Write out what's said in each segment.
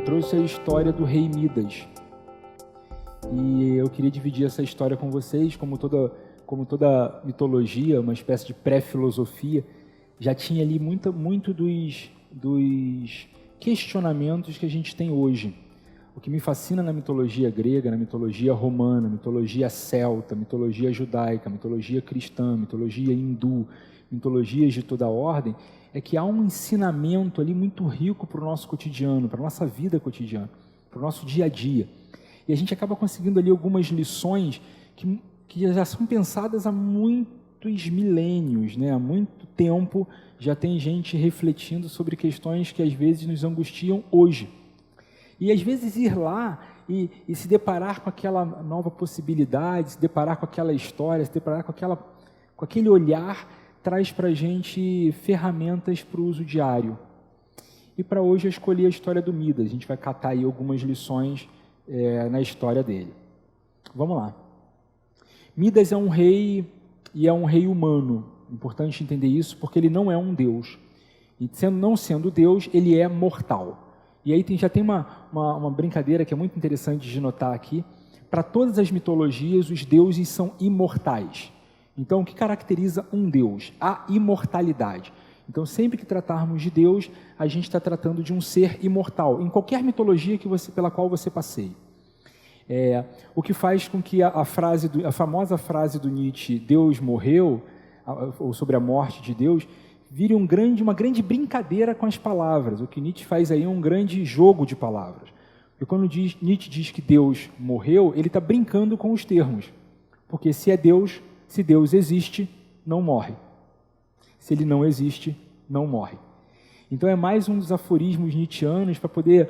trouxe a história do rei Midas. E eu queria dividir essa história com vocês, como toda mitologia, uma espécie de pré-filosofia, já tinha ali muito dos questionamentos que a gente tem hoje. O que me fascina na mitologia grega, na mitologia romana, mitologia celta, mitologia judaica, mitologia cristã, mitologia hindu, mitologias de toda a ordem, é que há um ensinamento ali muito rico para o nosso cotidiano, para a nossa vida cotidiana, para o nosso dia a dia. E a gente acaba conseguindo ali algumas lições que já são pensadas há muitos milênios, né? Há muito tempo já tem gente refletindo sobre questões que às vezes nos angustiam hoje. E às vezes ir lá e se deparar com aquela nova possibilidade, se deparar com aquela história, se deparar com aquele olhar, traz para a gente ferramentas para o uso diário. E para hoje eu escolhi a história do Midas. A gente vai catar aí algumas lições na história dele. Vamos lá. Midas é um rei e é um rei humano. Importante entender isso porque ele não é um deus. E não sendo deus, ele é mortal. E aí já tem uma brincadeira que é muito interessante de notar aqui. Para todas as mitologias, os deuses são imortais. Então, o que caracteriza um deus? A imortalidade. Então, sempre que tratarmos de Deus, a gente está tratando de um ser imortal, em qualquer mitologia pela qual você passeie. O que faz com que a famosa frase do Nietzsche, Deus morreu, ou sobre a morte de Deus, vire uma grande brincadeira com as palavras. O que Nietzsche faz aí é um grande jogo de palavras. Porque quando Nietzsche diz que Deus morreu, ele está brincando com os termos. Porque se Deus existe, não morre. Se ele não existe, não morre. Então é mais um dos aforismos nietzschianos para poder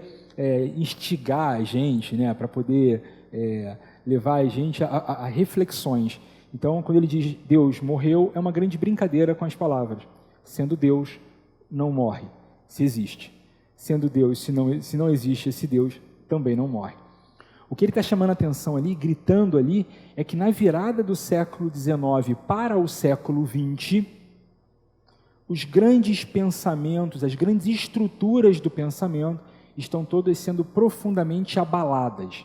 instigar a gente, né? Para poder levar a gente a reflexões. Então, quando ele diz Deus morreu, é uma grande brincadeira com as palavras. Sendo Deus, não morre, se existe. Sendo Deus, se não existe esse Deus, também não morre. O que ele está chamando a atenção ali, gritando ali, é que na virada do século XIX para o século XX, os grandes pensamentos, as grandes estruturas do pensamento estão todas sendo profundamente abaladas.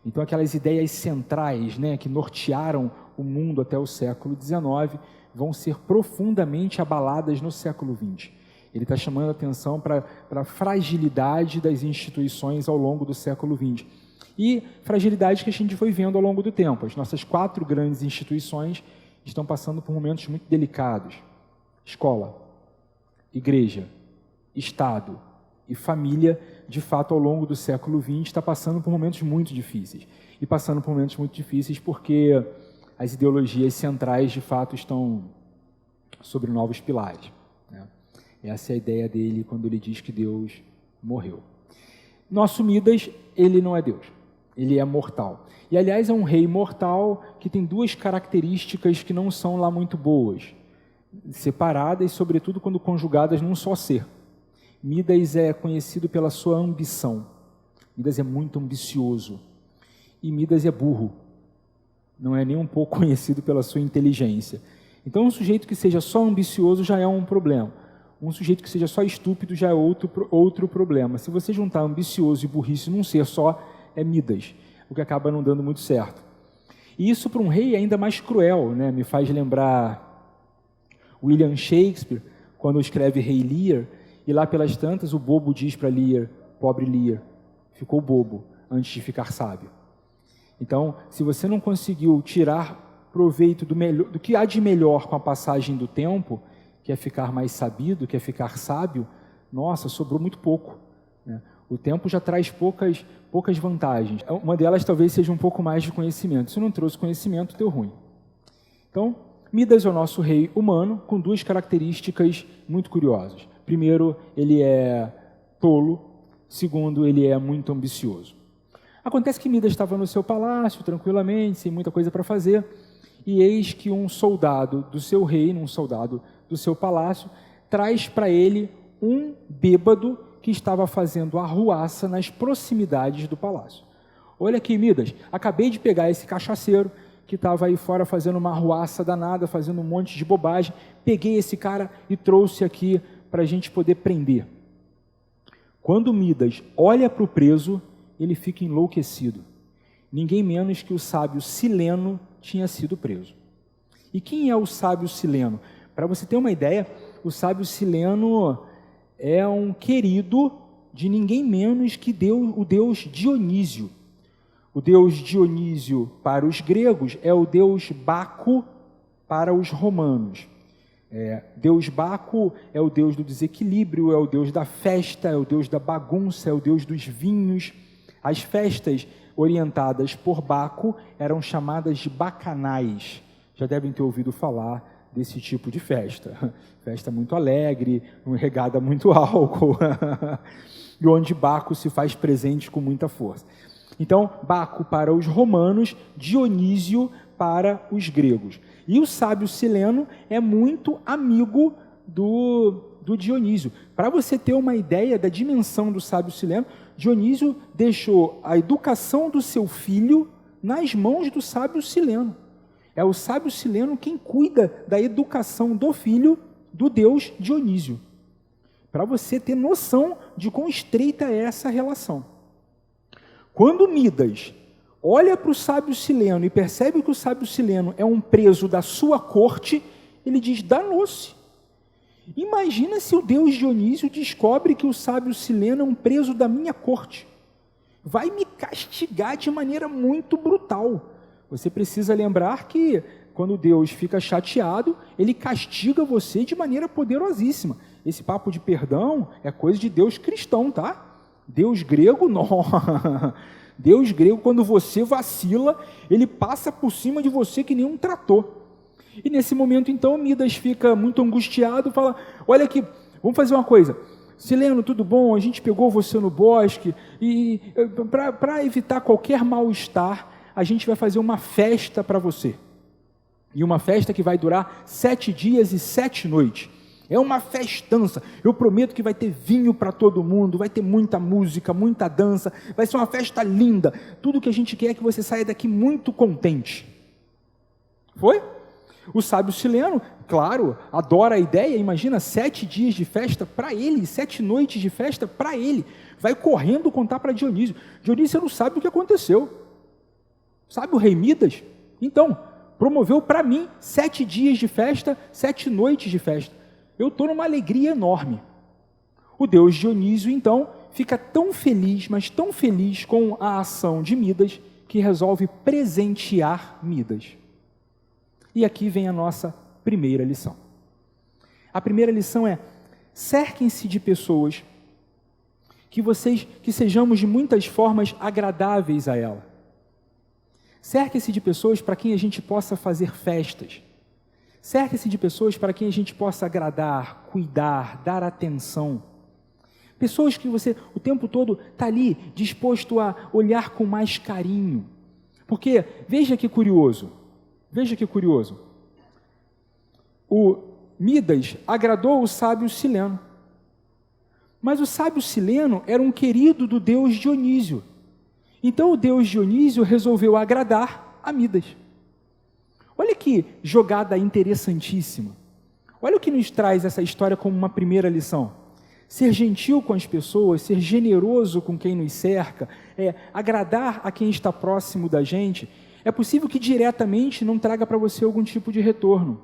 Então, aquelas ideias centrais, né, que nortearam o mundo até o século XIX, vão ser profundamente abaladas no século XX. Ele está chamando a atenção para a fragilidade das instituições ao longo do século XX. E fragilidade que a gente foi vendo ao longo do tempo. As nossas 4 grandes instituições estão passando por momentos muito delicados. Escola, igreja, Estado e família, de fato, ao longo do século XX, está passando por momentos muito difíceis. E passando por momentos muito difíceis porque as ideologias centrais, de fato, estão sobre novos pilares, né? Essa é a ideia dele quando ele diz que Deus morreu. Nosso Midas, ele não é Deus. Ele é mortal. E, aliás, é um rei mortal que tem 2 características que não são lá muito boas, separadas, sobretudo quando conjugadas num só ser. Midas é conhecido pela sua ambição. Midas é muito ambicioso. E Midas é burro. Não é nem um pouco conhecido pela sua inteligência. Então, um sujeito que seja só ambicioso já é um problema. Um sujeito que seja só estúpido já é outro problema. Se você juntar ambicioso e burrice num ser só, é Midas, o que acaba não dando muito certo. E isso para um rei é ainda mais cruel, né? Me faz lembrar William Shakespeare, quando escreve Rei Lear, e lá pelas tantas o bobo diz para Lear, pobre Lear, ficou bobo antes de ficar sábio. Então, se você não conseguiu tirar proveito do que há de melhor com a passagem do tempo, que é ficar mais sabido, que é ficar sábio, nossa, sobrou muito pouco, né? O tempo já traz poucas vantagens. Uma delas talvez seja um pouco mais de conhecimento. Se não trouxe conhecimento, deu ruim. Então, Midas é o nosso rei humano com 2 características muito curiosas. Primeiro, ele é tolo. Segundo, ele é muito ambicioso. Acontece que Midas estava no seu palácio, tranquilamente, sem muita coisa para fazer, e eis que um soldado do seu reino, um soldado do seu palácio, traz para ele um bêbado que estava fazendo arruaça nas proximidades do palácio. Olha aqui, Midas, acabei de pegar esse cachaceiro que estava aí fora fazendo uma arruaça danada, fazendo um monte de bobagem, peguei esse cara e trouxe aqui para a gente poder prender. Quando Midas olha para o preso, ele fica enlouquecido. Ninguém menos que o sábio Sileno tinha sido preso. E quem é o sábio Sileno? Para você ter uma ideia, o sábio Sileno é um querido de ninguém menos que o deus Dionísio. O deus Dionísio para os gregos é o deus Baco para os romanos. Deus Baco é o deus do desequilíbrio, é o deus da festa, é o deus da bagunça, é o deus dos vinhos. As festas orientadas por Baco eram chamadas de bacanais. Já devem ter ouvido falar desse tipo de festa. Festa muito alegre, regada a muito álcool, e onde Baco se faz presente com muita força. Então, Baco para os romanos, Dionísio para os gregos. E o sábio Sileno é muito amigo do Dionísio. Para você ter uma ideia da dimensão do sábio Sileno, Dionísio deixou a educação do seu filho nas mãos do sábio Sileno. É o sábio Sileno quem cuida da educação do filho do deus Dionísio. Para você ter noção de quão estreita é essa relação. Quando Midas olha para o sábio Sileno e percebe que o sábio Sileno é um preso da sua corte, ele diz: danou-se. Imagina se o deus Dionísio descobre que o sábio Sileno é um preso da minha corte. Vai me castigar de maneira muito brutal. Você precisa lembrar que quando Deus fica chateado, ele castiga você de maneira poderosíssima. Esse papo de perdão é coisa de Deus cristão, tá? Deus grego, não. Deus grego, quando você vacila, ele passa por cima de você que nem um trator. E nesse momento, então, Midas fica muito angustiado, fala: olha aqui, vamos fazer uma coisa. Sileno, tudo bom? A gente pegou você no bosque e para evitar qualquer mal-estar, a gente vai fazer uma festa para você. E uma festa que vai durar 7 dias e 7 noites. É uma festança. Eu prometo que vai ter vinho para todo mundo, vai ter muita música, muita dança, vai ser uma festa linda. Tudo que a gente quer é que você saia daqui muito contente. Foi? O sábio Sileno, claro, adora a ideia. Imagina 7 dias de festa para ele, 7 noites de festa para ele. Vai correndo contar para Dionísio. Dionísio, você não sabe o que aconteceu. Sabe o rei Midas? Então, promoveu para mim 7 dias de festa, 7 noites de festa. Eu estou numa alegria enorme. O deus Dionísio, então, fica tão feliz, mas tão feliz com a ação de Midas, que resolve presentear Midas. E aqui vem a nossa primeira lição. A primeira lição é: cerquem-se de pessoas que sejamos de muitas formas agradáveis a ela. Cerque-se de pessoas para quem a gente possa fazer festas. Cerque-se de pessoas para quem a gente possa agradar, cuidar, dar atenção. Pessoas que você o tempo todo está ali disposto a olhar com mais carinho. Porque, veja que curioso, o Midas agradou o sábio Sileno. Mas o sábio Sileno era um querido do deus Dionísio. Então o deus Dionísio resolveu agradar a Midas. Olha que jogada interessantíssima. Olha o que nos traz essa história como uma primeira lição. Ser gentil com as pessoas, ser generoso com quem nos cerca, agradar a quem está próximo da gente, é possível que diretamente não traga para você algum tipo de retorno.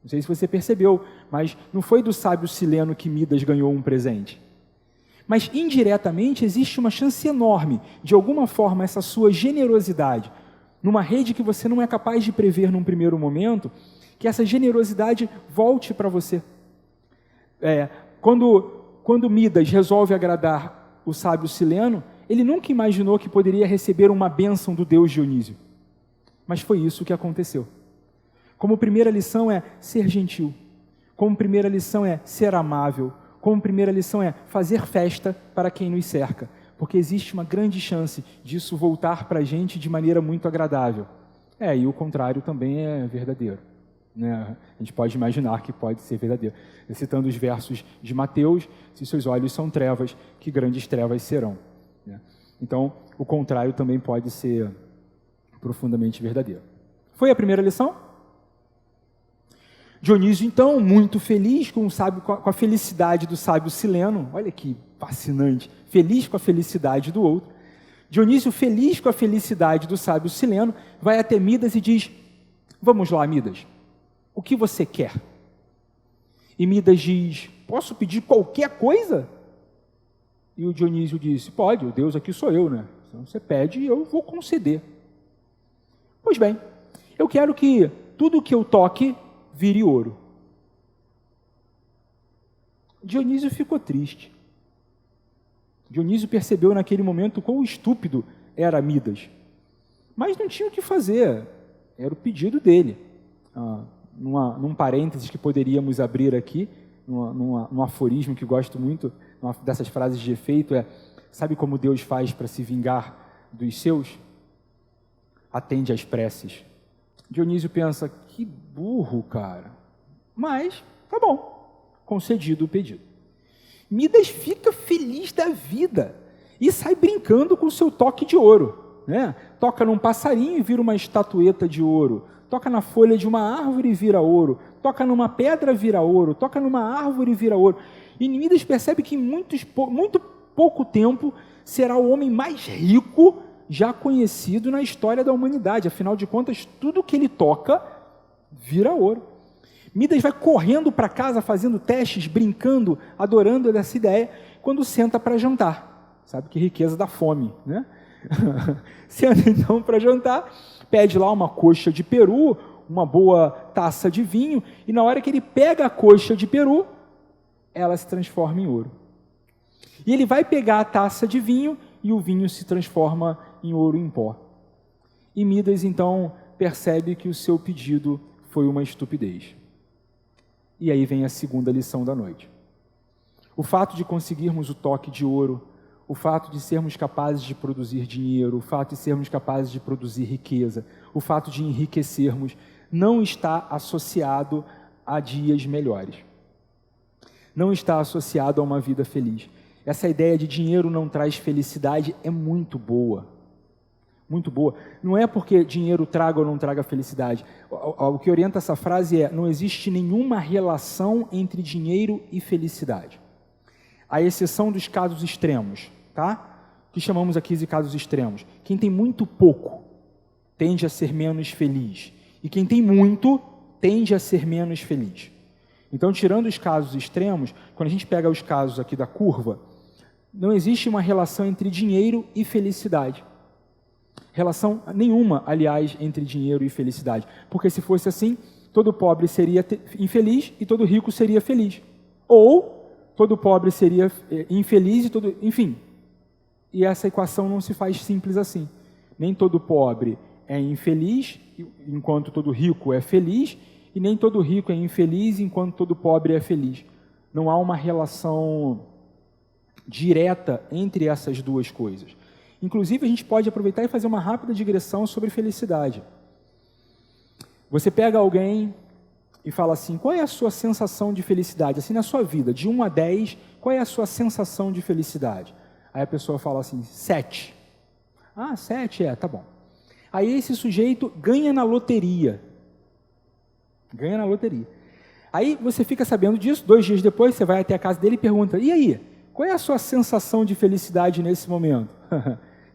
Não sei se você percebeu, mas não foi do sábio Sileno que Midas ganhou um presente. Mas indiretamente existe uma chance enorme, de alguma forma, essa sua generosidade, numa rede que você não é capaz de prever num primeiro momento, que essa generosidade volte para você. Quando Midas resolve agradar o sábio Sileno, ele nunca imaginou que poderia receber uma bênção do deus Dionísio. Mas foi isso que aconteceu. Como primeira lição é ser gentil. Como primeira lição é ser amável. Como primeira lição é fazer festa para quem nos cerca. Porque existe uma grande chance disso voltar para a gente de maneira muito agradável. E o contrário também é verdadeiro. Né? A gente pode imaginar que pode ser verdadeiro. Citando os versos de Mateus: se seus olhos são trevas, que grandes trevas serão. Né? Então, o contrário também pode ser profundamente verdadeiro. Foi a primeira lição? Dionísio, então, muito feliz com a felicidade do sábio Sileno, olha que fascinante, feliz com a felicidade do outro. Dionísio, feliz com a felicidade do sábio Sileno, vai até Midas e diz: vamos lá, Midas, o que você quer? E Midas diz: posso pedir qualquer coisa? E o Dionísio disse: pode, o Deus aqui sou eu, né? Então você pede e eu vou conceder. Pois bem, eu quero que tudo que eu toque vire ouro. Dionísio ficou triste. Dionísio percebeu naquele momento quão estúpido era Midas. Mas não tinha o que fazer, era o pedido dele. Num parênteses que poderíamos abrir aqui, num aforismo que gosto muito, uma dessas frases de efeito, sabe como Deus faz para se vingar dos seus? Atende às preces. Dionísio pensa: que burro, cara. Mas, tá bom, concedido o pedido. Midas fica feliz da vida e sai brincando com o seu toque de ouro, né? Toca num passarinho e vira uma estatueta de ouro. Toca na folha de uma árvore e vira ouro. Toca numa pedra, vira ouro. Toca numa árvore e vira ouro. E Midas percebe que em muito pouco tempo será o homem mais rico já conhecido na história da humanidade. Afinal de contas, tudo que ele toca vira ouro. Midas vai correndo para casa, fazendo testes, brincando, adorando essa ideia, quando senta para jantar. Sabe que riqueza da fome, né? Senta então para jantar, pede lá uma coxa de peru, uma boa taça de vinho, e na hora que ele pega a coxa de peru, ela se transforma em ouro. E ele vai pegar a taça de vinho, e o vinho se transforma em ouro em pó. E Midas então percebe que o seu pedido foi uma estupidez. E aí vem a segunda lição da noite. O fato de conseguirmos o toque de ouro, o fato de sermos capazes de produzir dinheiro, o fato de sermos capazes de produzir riqueza, o fato de enriquecermos, não está associado a dias melhores. Não está associado a uma vida feliz. Essa ideia de dinheiro não traz felicidade é muito boa. Muito boa. Não é porque dinheiro traga ou não traga felicidade. O que orienta essa frase é: não existe nenhuma relação entre dinheiro e felicidade. À exceção dos casos extremos, tá? Que chamamos aqui de casos extremos. Quem tem muito pouco tende a ser menos feliz. E quem tem muito tende a ser menos feliz. Então, tirando os casos extremos, quando a gente pega os casos aqui da curva, não existe uma relação entre dinheiro e felicidade. Relação nenhuma, aliás, entre dinheiro e felicidade. Porque se fosse assim, todo pobre seria infeliz e todo rico seria feliz. Ou todo pobre seria infeliz e todo... Enfim, e essa equação não se faz simples assim. Nem todo pobre é infeliz, enquanto todo rico é feliz, e nem todo rico é infeliz, enquanto todo pobre é feliz. Não há uma relação direta entre essas duas coisas. Inclusive, a gente pode aproveitar e fazer uma rápida digressão sobre felicidade. Você pega alguém e fala assim: qual é a sua sensação de felicidade? Assim, na sua vida, de 1 a 10, qual é a sua sensação de felicidade? Aí a pessoa fala assim: 7. Ah, 7, tá bom. Aí esse sujeito ganha na loteria. Ganha na loteria. Aí você fica sabendo disso, 2 dias depois você vai até a casa dele e pergunta: e aí, qual é a sua sensação de felicidade nesse momento?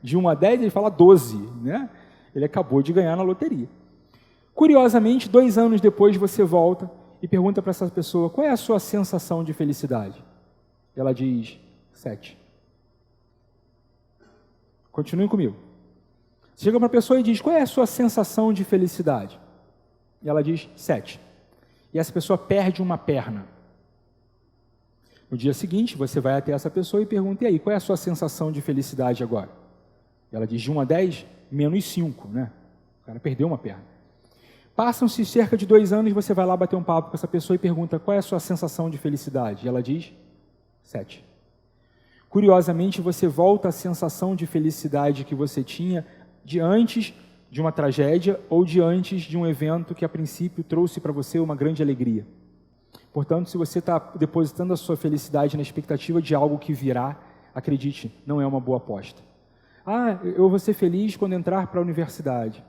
De 1 a 10, ele fala 12, né? Ele acabou de ganhar na loteria. Curiosamente, 2 anos depois você volta e pergunta para essa pessoa: qual é a sua sensação de felicidade? Ela diz: 7. Continue comigo. Você chega para a pessoa e diz: qual é a sua sensação de felicidade? E ela diz: 7. E essa pessoa perde uma perna. No dia seguinte, você vai até essa pessoa e pergunta: e aí, qual é a sua sensação de felicidade agora? E ela diz: de 1 a 10, menos 5, né? O cara perdeu uma perna. Passam-se cerca de 2 anos e você vai lá bater um papo com essa pessoa e pergunta: qual é a sua sensação de felicidade? E ela diz: 7. Curiosamente, você volta à sensação de felicidade que você tinha de antes de uma tragédia ou de antes de um evento que a princípio trouxe para você uma grande alegria. Portanto, se você está depositando a sua felicidade na expectativa de algo que virá, acredite, não é uma boa aposta. Ah, eu vou ser feliz quando entrar para a universidade.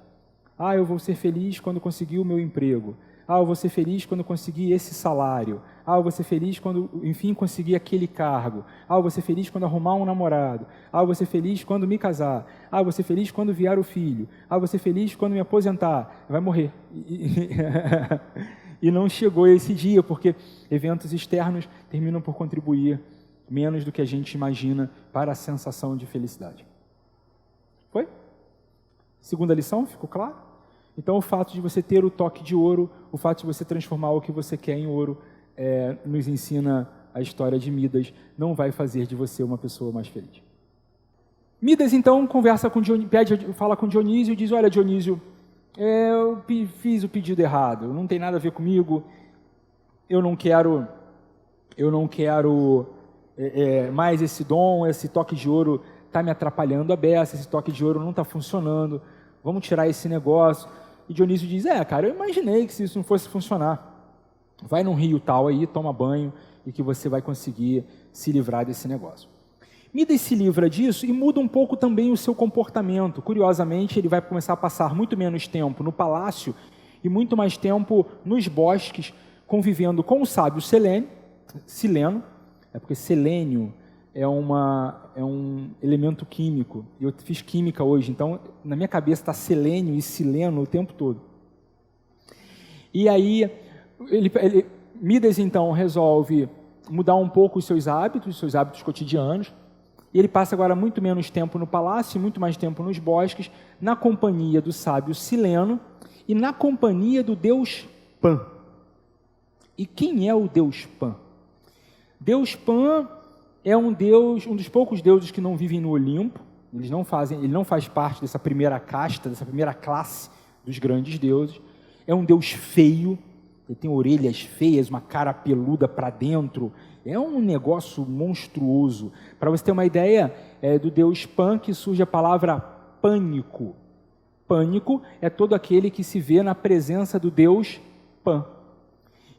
Ah, eu vou ser feliz quando conseguir o meu emprego. Ah, eu vou ser feliz quando conseguir esse salário. Ah, eu vou ser feliz quando, enfim, conseguir aquele cargo. Ah, eu vou ser feliz quando arrumar um namorado. Ah, eu vou ser feliz quando me casar. Ah, eu vou ser feliz quando vier o filho. Ah, eu vou ser feliz quando me aposentar. Vai morrer. E não chegou esse dia, porque eventos externos terminam por contribuir menos do que a gente imagina para a sensação de felicidade. Foi? Segunda lição, ficou claro? Então, o fato de você ter o toque de ouro, o fato de você transformar o que você quer em ouro, nos ensina a história de Midas, não vai fazer de você uma pessoa mais feliz. Midas, então, conversa com Dionísio, fala com Dionísio e diz, olha, Dionísio, eu fiz o pedido errado, não tem nada a ver comigo, eu não quero mais esse dom, esse toque de ouro está me atrapalhando a beça, esse toque de ouro não está funcionando, vamos tirar esse negócio. E Dionísio diz, cara, eu imaginei que se isso não fosse funcionar, vai num rio tal aí, toma banho, e que você vai conseguir se livrar desse negócio. Midas se livra disso e muda um pouco também o seu comportamento. Curiosamente, ele vai começar a passar muito menos tempo no palácio e muito mais tempo nos bosques, convivendo com o sábio Sileno, porque selênio é um elemento químico. Eu fiz química hoje, então na minha cabeça está selênio e sileno o tempo todo. E aí, Midas então resolve mudar um pouco os seus hábitos cotidianos, e ele passa agora muito menos tempo no palácio e muito mais tempo nos bosques, na companhia do sábio Sileno e na companhia do deus Pan. E quem é o deus Pan? Deus Pan é um dos poucos deuses que não vivem no Olimpo. Ele não faz parte dessa primeira casta, dessa primeira classe dos grandes deuses. É um deus feio, ele tem orelhas feias, uma cara peluda para dentro. É um negócio monstruoso. Para você ter uma ideia, do deus Pan que surge a palavra pânico. Pânico é todo aquele que se vê na presença do deus Pan.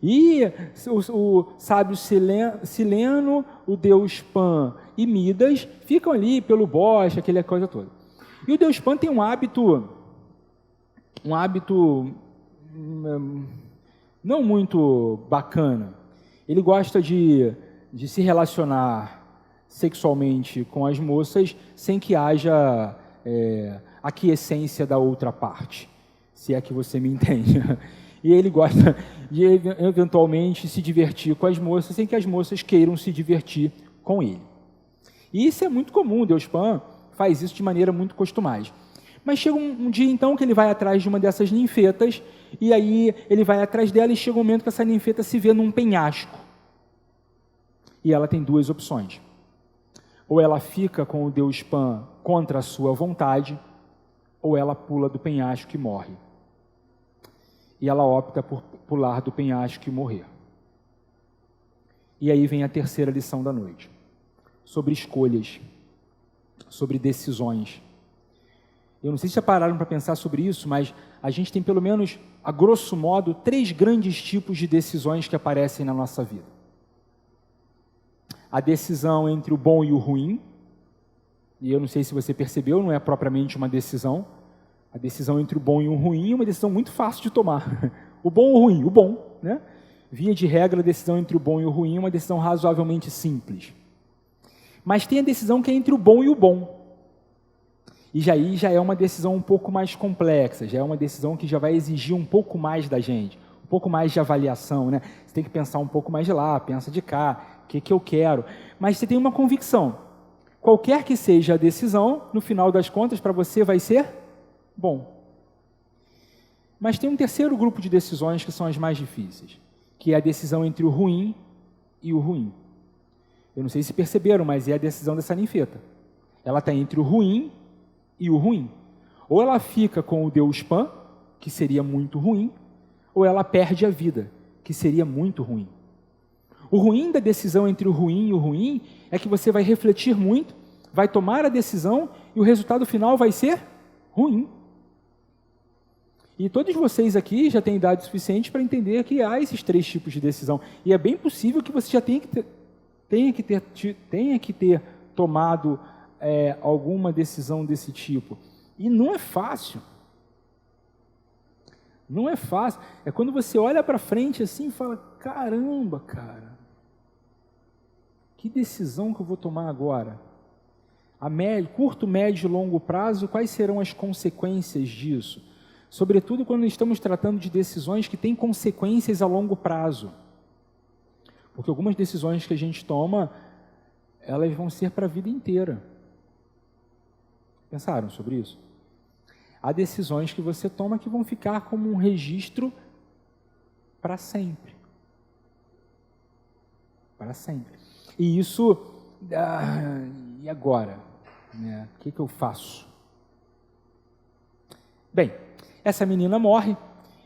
E o sábio Sileno, o deus Pan e Midas ficam ali pelo bosque, aquela coisa toda. E o deus Pan tem um hábito não muito bacana. Ele gosta de se relacionar sexualmente com as moças sem que haja aquiescência da outra parte, se é que você me entende. E ele gosta de, eventualmente, se divertir com as moças sem que as moças queiram se divertir com ele. E isso é muito comum, o deus Pan faz isso de maneira muito costumais. Mas chega um dia, então, que ele vai atrás de uma dessas ninfetas, e aí ele vai atrás dela e chega um momento que essa ninfeta se vê num penhasco. E ela tem duas opções. Ou ela fica com o deus Pan contra a sua vontade, ou ela pula do penhasco e morre. E ela opta por pular do penhasco e morrer. E aí vem a terceira lição da noite, sobre escolhas, sobre decisões. Eu não sei se já pararam para pensar sobre isso, mas a gente tem pelo menos, a grosso modo, 3 grandes tipos de decisões que aparecem na nossa vida. A decisão entre o bom e o ruim, e eu não sei se você percebeu, não é propriamente uma decisão. A decisão entre o bom e o ruim é uma decisão muito fácil de tomar. O bom ou o ruim? O bom, né? Via de regra, a decisão entre o bom e o ruim é uma decisão razoavelmente simples. Mas tem a decisão que é entre o bom e o bom. E já é uma decisão um pouco mais complexa, já é uma decisão que já vai exigir um pouco mais da gente, um pouco mais de avaliação, né? Você tem que pensar um pouco mais de lá, pensa de cá, o que eu quero. Mas você tem uma convicção. Qualquer que seja a decisão, no final das contas, para você vai ser bom. Mas tem um terceiro grupo de decisões que são as mais difíceis, que é a decisão entre o ruim e o ruim. Eu não sei se perceberam, mas é a decisão dessa ninfeta. Ela está entre o ruim e o ruim. Ou ela fica com o deus Pan, que seria muito ruim, ou ela perde a vida, que seria muito ruim. O ruim da decisão entre o ruim e o ruim é que você vai refletir muito, vai tomar a decisão e o resultado final vai ser ruim. E todos vocês aqui já têm idade suficiente para entender que há esses 3 tipos de decisão. E é bem possível que você já tenha que ter tomado alguma decisão desse tipo. E não é fácil. Não é fácil. É quando você olha para frente assim e fala, caramba, cara, que decisão que eu vou tomar agora? A curto, médio e longo prazo, quais serão as consequências disso? Sobretudo quando estamos tratando de decisões que têm consequências a longo prazo. Porque algumas decisões que a gente toma, elas vão ser para a vida inteira. Pensaram sobre isso? Há decisões que você toma que vão ficar como um registro para sempre. Para sempre. E isso, e agora? Né? O que eu faço? Bem, essa menina morre,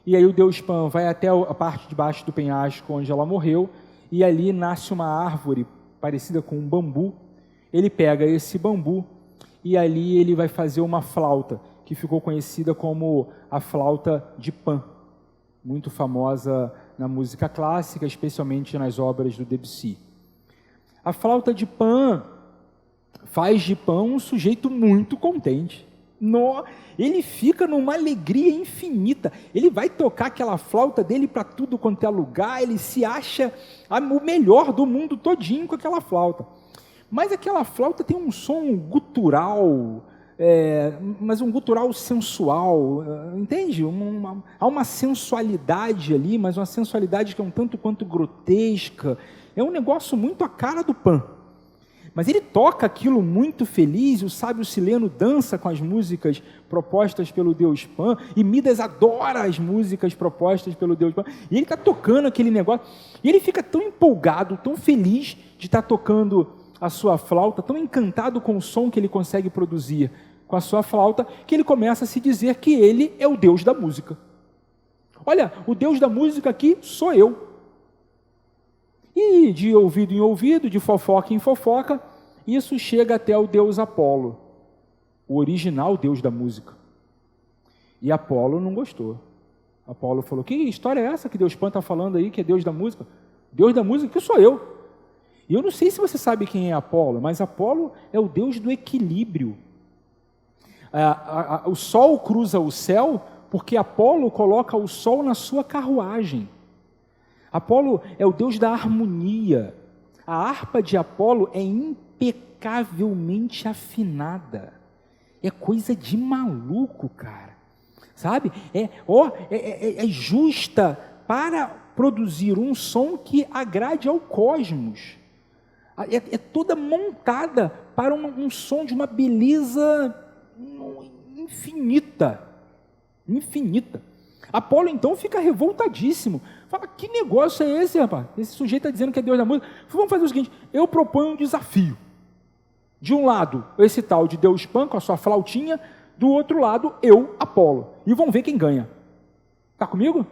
e aí o deus Pan vai até a parte de baixo do penhasco onde ela morreu, e ali nasce uma árvore parecida com um bambu. Ele pega esse bambu, e ali ele vai fazer uma flauta, que ficou conhecida como a flauta de Pan, muito famosa na música clássica, especialmente nas obras do Debussy. A flauta de Pan faz de Pan um sujeito muito contente. Ele fica numa alegria infinita. Ele vai tocar aquela flauta dele para tudo quanto é lugar, ele se acha o melhor do mundo todinho com aquela flauta. Mas aquela flauta tem um som gutural, mas um gutural sensual, entende? Há uma sensualidade ali, mas uma sensualidade que é um tanto quanto grotesca. É um negócio muito a cara do Pan. Mas ele toca aquilo muito feliz, o sábio Sileno dança com as músicas propostas pelo deus Pan, e Midas adora as músicas propostas pelo deus Pan, e ele está tocando aquele negócio, e ele fica tão empolgado, tão feliz de estar tocando a sua flauta, tão encantado com o som que ele consegue produzir com a sua flauta, que ele começa a se dizer que ele é o Deus da música. Olha, o Deus da música aqui sou eu. E de ouvido em ouvido, de fofoca em fofoca, isso chega até o deus Apolo, o original deus da música. E Apolo não gostou. Apolo falou, que história é essa que Deus Pan está falando aí, que é Deus da música? Deus da música, que sou eu. E eu não sei se você sabe quem é Apolo, mas Apolo é o Deus do equilíbrio. O sol cruza o céu porque Apolo coloca o sol na sua carruagem. Apolo é o Deus da harmonia. A harpa de Apolo é impecavelmente afinada. É coisa de maluco, cara. Sabe? É justa para produzir um som que agrade ao cosmos. É toda montada para um som de uma beleza infinita. Infinita. Apolo, então, fica revoltadíssimo. Fala, que negócio é esse, rapaz? Esse sujeito está dizendo que é Deus da música. Vamos fazer o seguinte, eu proponho um desafio. De um lado, esse tal de Deus Pan, com a sua flautinha, do outro lado, eu, Apolo. E vamos ver quem ganha. Está comigo?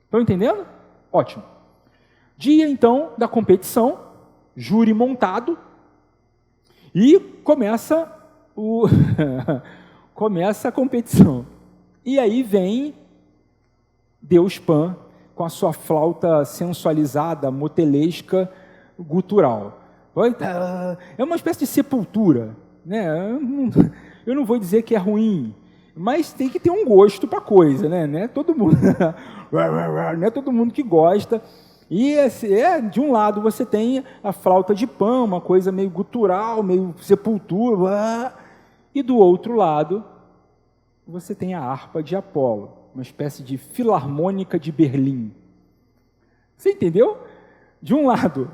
Estão entendendo? Ótimo. Dia, então, da competição, júri montado, e começa começa a competição. E aí vem Deus Pan com a sua flauta sensualizada, motelesca, gutural. É uma espécie de sepultura, né? Eu não vou dizer que é ruim, mas tem que ter um gosto para a coisa, né? Não é todo mundo, não é todo mundo que gosta. E de um lado você tem a flauta de Pan, uma coisa meio gutural, meio sepultura, e do outro lado você tem a harpa de Apolo, uma espécie de filarmônica de Berlim. Você entendeu? De um lado,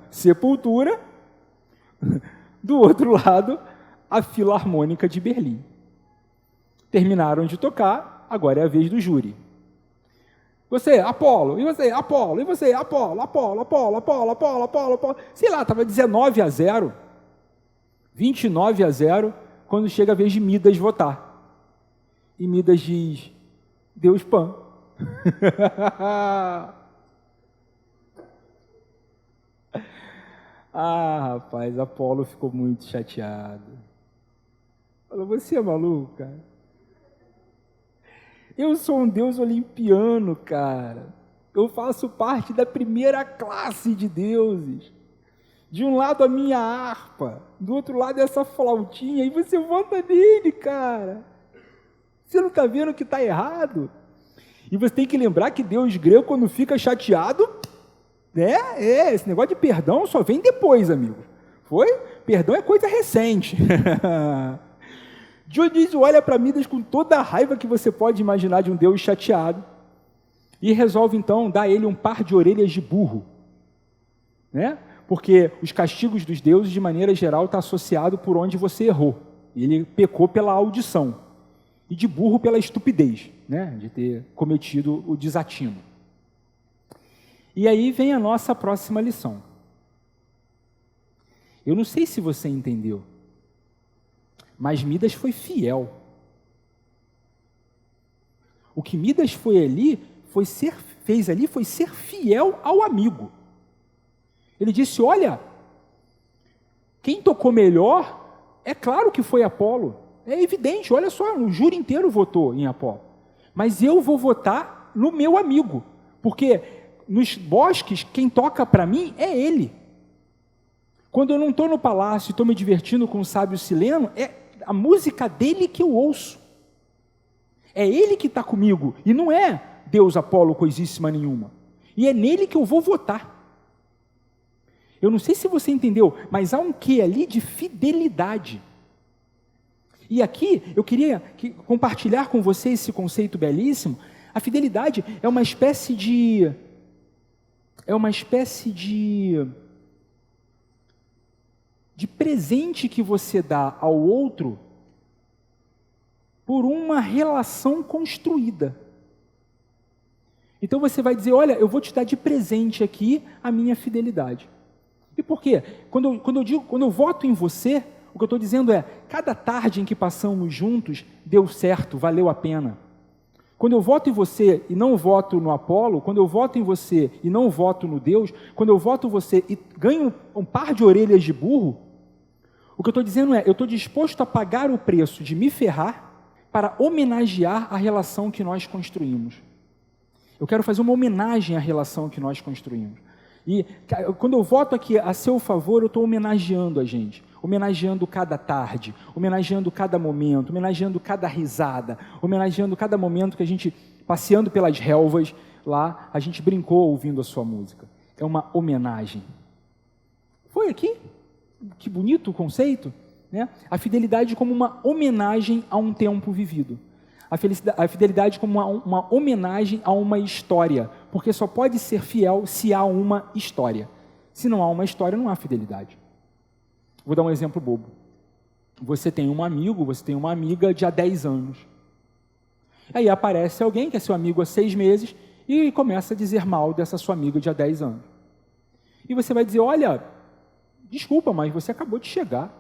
sepultura, do outro lado, a filarmônica de Berlim. Terminaram de tocar, agora é a vez do júri. Você, Apolo, e você, Apolo, e você, Apolo, Apolo, Apolo, Apolo, Apolo, Apolo, Apolo. Sei lá, estava 19-0, 29-0, quando chega a vez de Midas votar. E Midas diz, Deus Pan. Rapaz, Apolo ficou muito chateado. Falou, você é maluco, cara? Eu sou um deus olimpiano, cara. Eu faço parte da primeira classe de deuses. De um lado a minha harpa, do outro lado essa flautinha, e você vota nele, cara. Você não está vendo que está errado? E você tem que lembrar que Deus grego, quando fica chateado, né? Esse negócio de perdão só vem depois, amigos. Foi? Perdão é coisa recente. Dionísio olha para Midas com toda a raiva que você pode imaginar de um Deus chateado e resolve então dar a ele um par de orelhas de burro, né? Porque os castigos dos deuses, de maneira geral, está associado por onde você errou. Ele pecou pela audição e de burro pela estupidez, né? De ter cometido o desatino. E aí vem a nossa próxima lição. Eu não sei se você entendeu, mas Midas foi fiel. O que Midas fez ali foi ser fiel ao amigo. Ele disse, olha, quem tocou melhor, é claro que foi Apolo. É evidente, olha só, o júri inteiro votou em Apolo. Mas eu vou votar no meu amigo, porque nos bosques, quem toca para mim é ele. Quando eu não estou no palácio e estou me divertindo com o sábio Sileno, é a música dele que eu ouço. É ele que está comigo, e não é Deus Apolo coisíssima nenhuma. E é nele que eu vou votar. Eu não sei se você entendeu, mas há um quê ali de fidelidade. E aqui eu queria compartilhar com você esse conceito belíssimo. A fidelidade é uma espécie de presente que você dá ao outro por uma relação construída. Então você vai dizer, olha, eu vou te dar de presente aqui a minha fidelidade. E por quê? Quando eu voto em você, o que eu estou dizendo é, cada tarde em que passamos juntos, deu certo, valeu a pena. Quando eu voto em você e não voto no Apolo, quando eu voto em você e não voto no Deus, quando eu voto em você e ganho um par de orelhas de burro, o que eu estou dizendo é, eu estou disposto a pagar o preço de me ferrar para homenagear a relação que nós construímos. Eu quero fazer uma homenagem à relação que nós construímos. E quando eu voto aqui a seu favor, eu estou homenageando a gente, homenageando cada tarde, homenageando cada momento, homenageando cada risada, homenageando cada momento que a gente, passeando pelas relvas lá, a gente brincou ouvindo a sua música. É uma homenagem. Foi aqui? Que bonito o conceito, né? A fidelidade como uma homenagem a um tempo vivido. A fidelidade como uma homenagem a uma história, porque só pode ser fiel se há uma história. Se não há uma história, não há fidelidade. Vou dar um exemplo bobo. Você tem um amigo, você tem uma amiga de há 10 anos. Aí aparece alguém que é seu amigo há 6 meses e começa a dizer mal dessa sua amiga de há 10 anos. E você vai dizer, olha, desculpa, mas você acabou de chegar.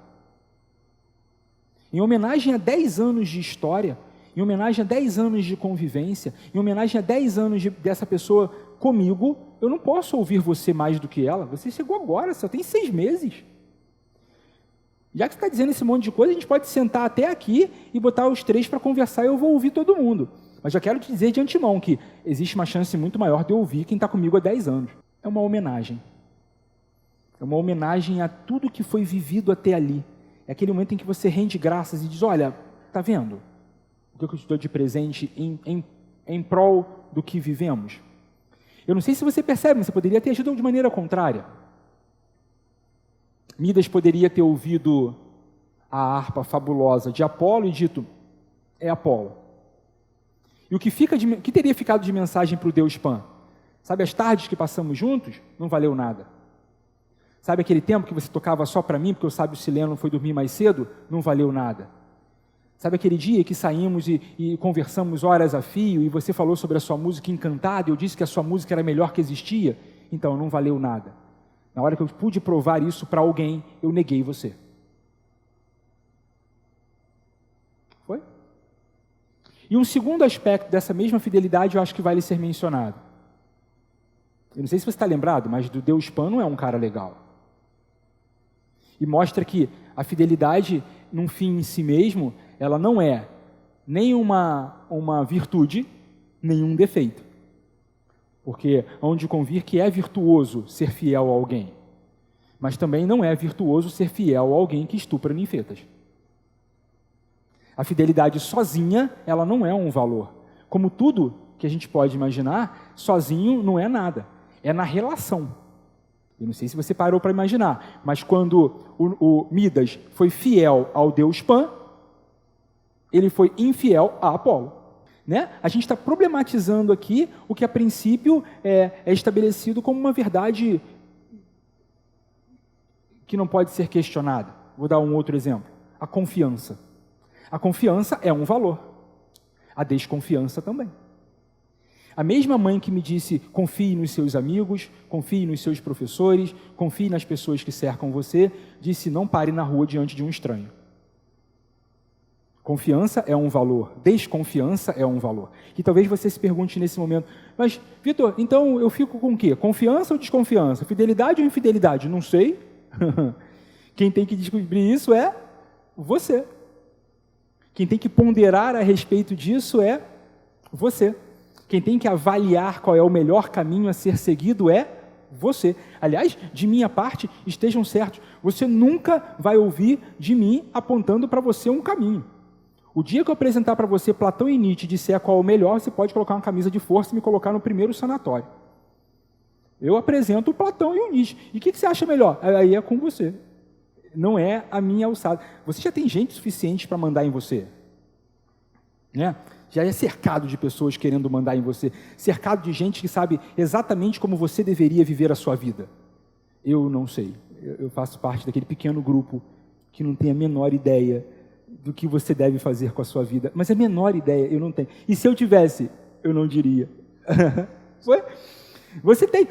Em homenagem a 10 anos de história, em homenagem a 10 anos de convivência, em homenagem a 10 anos dessa pessoa comigo, eu não posso ouvir você mais do que ela. Você chegou agora, só tem 6 meses. Já que você está dizendo esse monte de coisa, a gente pode sentar até aqui e botar os 3 para conversar e eu vou ouvir todo mundo. Mas já quero te dizer de antemão que existe uma chance muito maior de eu ouvir quem está comigo há 10 anos. É uma homenagem. É uma homenagem a tudo que foi vivido até ali. É aquele momento em que você rende graças e diz, olha, está vendo? O que eu te dou de presente em prol do que vivemos? Eu não sei se você percebe, mas você poderia ter agido de maneira contrária. Midas poderia ter ouvido a harpa fabulosa de Apolo e dito, é Apolo. E o que teria ficado de mensagem para o Deus Pan? Sabe, as tardes que passamos juntos, não valeu nada. Sabe aquele tempo que você tocava só para mim, porque o sábio Sileno foi dormir mais cedo? Não valeu nada. Sabe aquele dia que saímos e conversamos horas a fio, e você falou sobre a sua música encantada, e eu disse que a sua música era a melhor que existia? Então, não valeu nada. Na hora que eu pude provar isso para alguém, eu neguei você. Foi? E um segundo aspecto dessa mesma fidelidade, eu acho que vale ser mencionado. Eu não sei se você está lembrado, mas do Deus Pan não é um cara legal. E mostra que a fidelidade, num fim em si mesmo, ela não é nem uma virtude, nem um defeito. Porque onde convir que é virtuoso ser fiel a alguém, mas também não é virtuoso ser fiel a alguém que estupra ninfetas. A fidelidade sozinha, ela não é um valor. Como tudo que a gente pode imaginar, sozinho não é nada. É na relação. Eu não sei se você parou para imaginar, mas quando o Midas foi fiel ao deus Pan, ele foi infiel a Apolo. Né? A gente está problematizando aqui o que a princípio é estabelecido como uma verdade que não pode ser questionada. Vou dar um outro exemplo. A confiança. A confiança é um valor. A desconfiança também. A mesma mãe que me disse, confie nos seus amigos, confie nos seus professores, confie nas pessoas que cercam você, disse, não pare na rua diante de um estranho. Confiança é um valor, desconfiança é um valor. E talvez você se pergunte nesse momento, mas, Vitor, então eu fico com o quê? Confiança ou desconfiança? Fidelidade ou infidelidade? Não sei. Quem tem que descobrir isso é você. Quem tem que ponderar a respeito disso é você. Quem tem que avaliar qual é o melhor caminho a ser seguido é você. Aliás, de minha parte, estejam certos, você nunca vai ouvir de mim apontando para você um caminho. O dia que eu apresentar para você Platão e Nietzsche e disser qual é o melhor, você pode colocar uma camisa de força e me colocar no primeiro sanatório. Eu apresento o Platão e o Nietzsche. E o que você acha melhor? Aí é com você. Não é a minha alçada. Você já tem gente suficiente para mandar em você. Né? Já é cercado de pessoas querendo mandar em você. Cercado de gente que sabe exatamente como você deveria viver a sua vida. Eu não sei. Eu faço parte daquele pequeno grupo que não tem a menor ideia do que você deve fazer com a sua vida. Mas a menor ideia eu não tenho. E se eu tivesse, eu não diria. Você tem.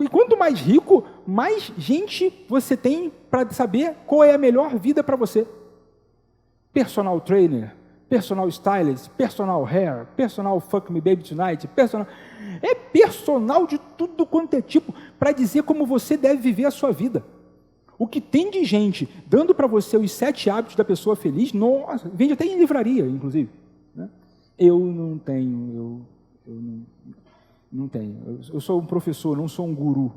E quanto mais rico, mais gente você tem para saber qual é a melhor vida para você. Personal trainer, personal stylist, personal hair, personal fuck me baby tonight, personal... É personal de tudo quanto é tipo para dizer como você deve viver a sua vida. O que tem de gente dando para você os 7 hábitos da pessoa feliz, nossa, vende até em livraria, inclusive. Né? Eu não tenho, não tenho. Eu sou um professor, não sou um guru.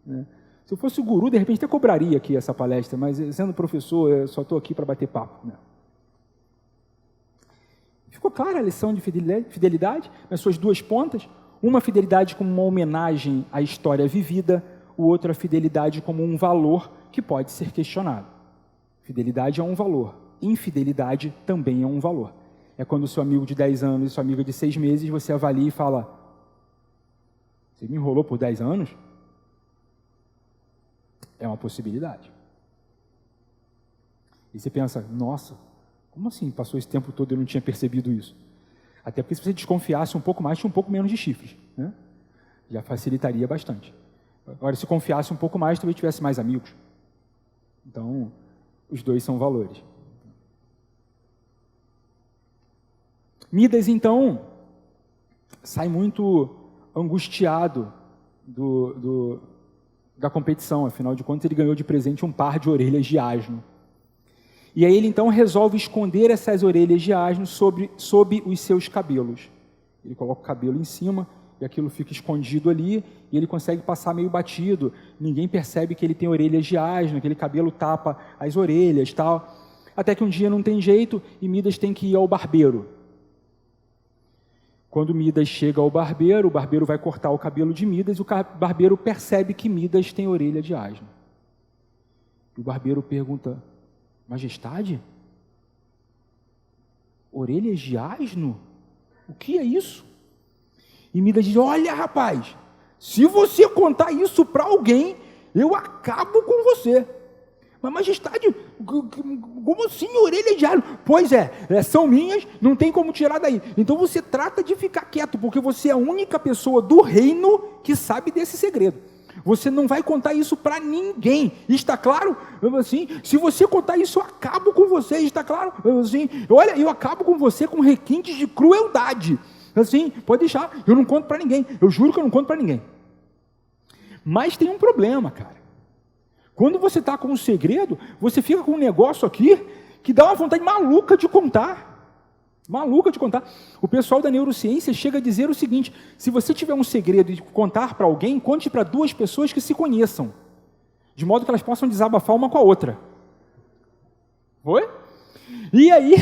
Né? Se eu fosse guru, de repente até cobraria aqui essa palestra, mas sendo professor, eu só estou aqui para bater papo. Né? Ficou clara a lição de fidelidade nas suas duas pontas? Uma fidelidade como uma homenagem à história vivida, o outro a fidelidade como um valor que pode ser questionado. Fidelidade é um valor, infidelidade também é um valor. É quando o seu amigo de 10 anos e sua amiga de 6 meses, você avalia e fala, você me enrolou por 10 anos? É uma possibilidade. E você pensa, nossa, como assim passou esse tempo todo e eu não tinha percebido isso? Até porque se você desconfiasse um pouco mais, tinha um pouco menos de chifres. Né? Já facilitaria bastante. Agora, se confiasse um pouco mais, talvez tivesse mais amigos. Então, os dois são valores. Midas, então, sai muito angustiado da competição. Afinal de contas, ele ganhou de presente um par de orelhas de asno. E aí ele, então, resolve esconder essas orelhas de asno sob os seus cabelos. Ele coloca o cabelo em cima e aquilo fica escondido ali, e ele consegue passar meio batido, ninguém percebe que ele tem orelhas de asno, aquele cabelo tapa as orelhas, tal. Até que um dia não tem jeito, e Midas tem que ir ao barbeiro. Quando Midas chega ao barbeiro, o barbeiro vai cortar o cabelo de Midas, e o barbeiro percebe que Midas tem orelha de asno. E o barbeiro pergunta, Majestade? Orelhas de asno? O que é isso? E Midas diz, olha rapaz, se você contar isso para alguém, eu acabo com você. Mas majestade, como assim orelha de asno? Pois são minhas, não tem como tirar daí. Então você trata de ficar quieto, porque você é a única pessoa do reino que sabe desse segredo. Você não vai contar isso para ninguém, está claro? Assim, se você contar isso, eu acabo com você, está claro? Assim, olha, eu acabo com você com requintes de crueldade. Assim, pode deixar, eu não conto para ninguém, eu juro que eu não conto para ninguém. Mas tem um problema, cara. Quando você está com um segredo, você fica com um negócio aqui que dá uma vontade maluca de contar. Maluca de contar. O pessoal da neurociência chega a dizer o seguinte, se você tiver um segredo e contar para alguém, conte para 2 pessoas que se conheçam, de modo que elas possam desabafar uma com a outra. Foi? E aí...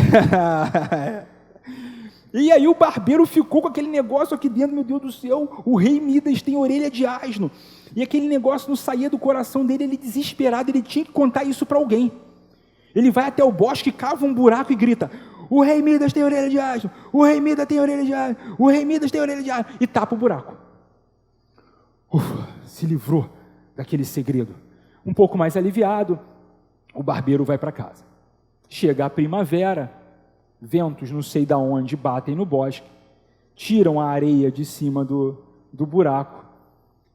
E aí o barbeiro ficou com aquele negócio aqui dentro, meu Deus do céu, o rei Midas tem orelha de asno. E aquele negócio não saía do coração dele, ele desesperado, ele tinha que contar isso para alguém. Ele vai até o bosque, cava um buraco e grita: o rei Midas tem orelha de asno, o rei Midas tem orelha de asno, o rei Midas tem orelha de asno, e tapa o buraco. Ufa, se livrou daquele segredo. Um pouco mais aliviado, o barbeiro vai para casa. Chega a primavera, ventos não sei da onde batem no bosque, tiram a areia de cima do buraco,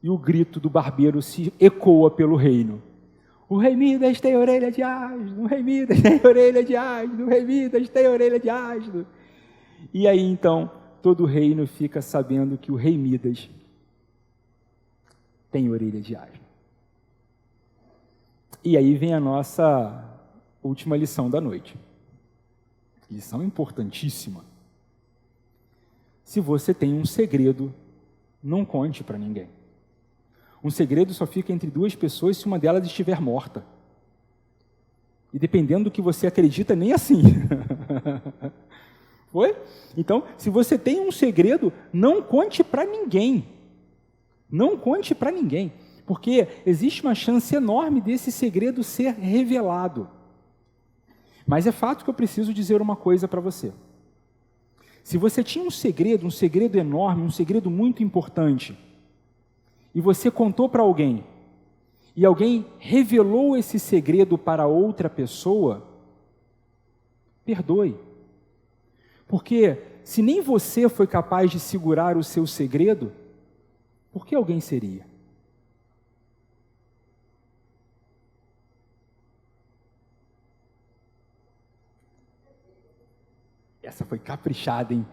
e o grito do barbeiro se ecoa pelo reino: o rei Midas tem orelha de asno, o rei Midas tem orelha de asno, o rei Midas tem orelha de asno. E aí então todo o reino fica sabendo que o rei Midas tem orelha de asno. E aí vem a nossa última lição da noite. Lição importantíssima. Se você tem um segredo, não conte para ninguém. Um segredo só fica entre duas pessoas se uma delas estiver morta. E dependendo do que você acredita, nem assim. Foi? Então, se você tem um segredo, não conte para ninguém. Não conte para ninguém. Porque existe uma chance enorme desse segredo ser revelado. Mas é fato que eu preciso dizer uma coisa para você. Se você tinha um segredo enorme, um segredo muito importante, e você contou para alguém, e alguém revelou esse segredo para outra pessoa, perdoe. Porque se nem você foi capaz de segurar o seu segredo, por que alguém seria? Essa foi caprichada, hein?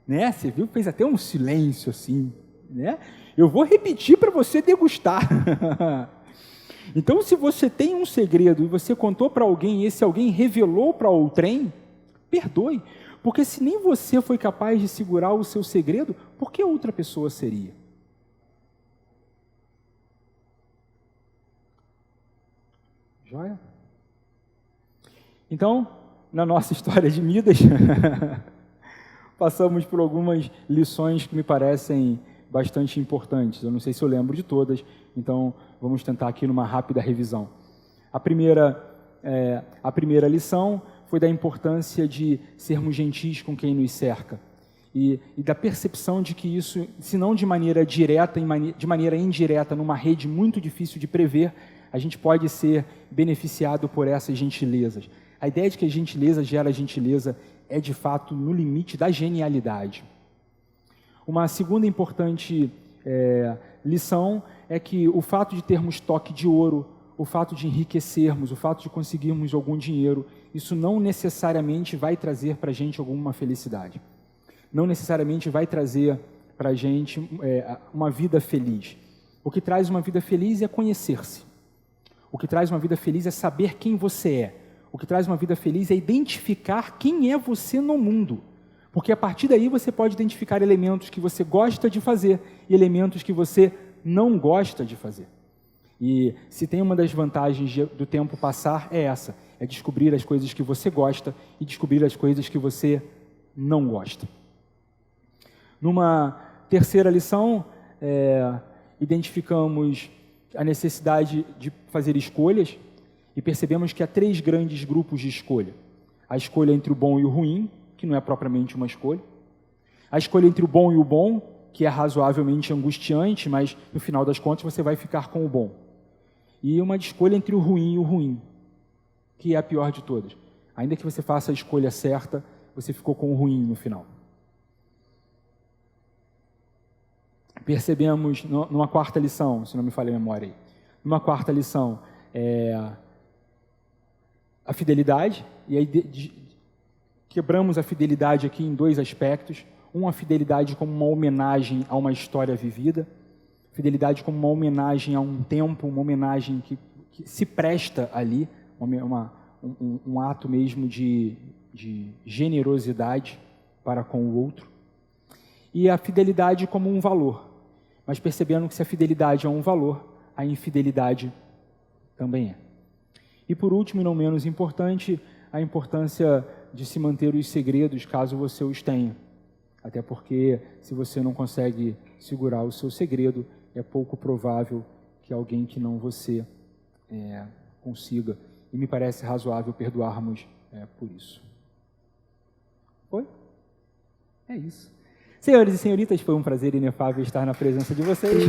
Né? Você viu? Fez até um silêncio assim, né? Eu vou repetir para você degustar. Então, se você tem um segredo e você contou para alguém e esse alguém revelou para outrem, perdoe. Porque se nem você foi capaz de segurar o seu segredo, por que outra pessoa seria? Joia? Então, na nossa história de Midas, passamos por algumas lições que me parecem bastante importantes. Eu não sei se eu lembro de todas, então vamos tentar aqui numa rápida revisão. A primeira lição foi da importância de sermos gentis com quem nos cerca e da percepção de que isso, se não de maneira direta, de maneira indireta, numa rede muito difícil de prever, a gente pode ser beneficiado por essas gentilezas. A ideia de que a gentileza gera gentileza é, de fato, no limite da genialidade. Uma segunda importante lição é que o fato de termos toque de ouro, o fato de enriquecermos, o fato de conseguirmos algum dinheiro, isso não necessariamente vai trazer para a gente alguma felicidade. Não necessariamente vai trazer para a gente uma vida feliz. O que traz uma vida feliz é conhecer-se. O que traz uma vida feliz é saber quem você é. O que traz uma vida feliz é identificar quem é você no mundo. Porque a partir daí você pode identificar elementos que você gosta de fazer e elementos que você não gosta de fazer. E se tem uma das vantagens do tempo passar, é essa. É descobrir as coisas que você gosta e descobrir as coisas que você não gosta. Numa terceira lição, identificamos a necessidade de fazer escolhas e percebemos que há 3 grandes grupos de escolha. A escolha entre o bom e o ruim, que não é propriamente uma escolha. A escolha entre o bom e o bom, que é razoavelmente angustiante, mas no final das contas você vai ficar com o bom. E uma escolha entre o ruim e o ruim, que é a pior de todas. Ainda que você faça a escolha certa, você ficou com o ruim no final. Percebemos, numa quarta lição, se não me falha a memória aí, numa quarta lição, a fidelidade, e aí quebramos a fidelidade aqui em 2 aspectos. A fidelidade como uma homenagem a uma história vivida, fidelidade como uma homenagem a um tempo, uma homenagem que se presta ali, um ato mesmo de generosidade para com o outro. E a fidelidade como um valor, mas percebendo que se a fidelidade é um valor, a infidelidade também é. E por último, e não menos importante, a importância de se manter os segredos, caso você os tenha. Até porque, se você não consegue segurar o seu segredo, é pouco provável que alguém que não você consiga. E me parece razoável perdoarmos por isso. Foi? É isso. Senhores e senhoritas, foi um prazer inefável estar na presença de vocês.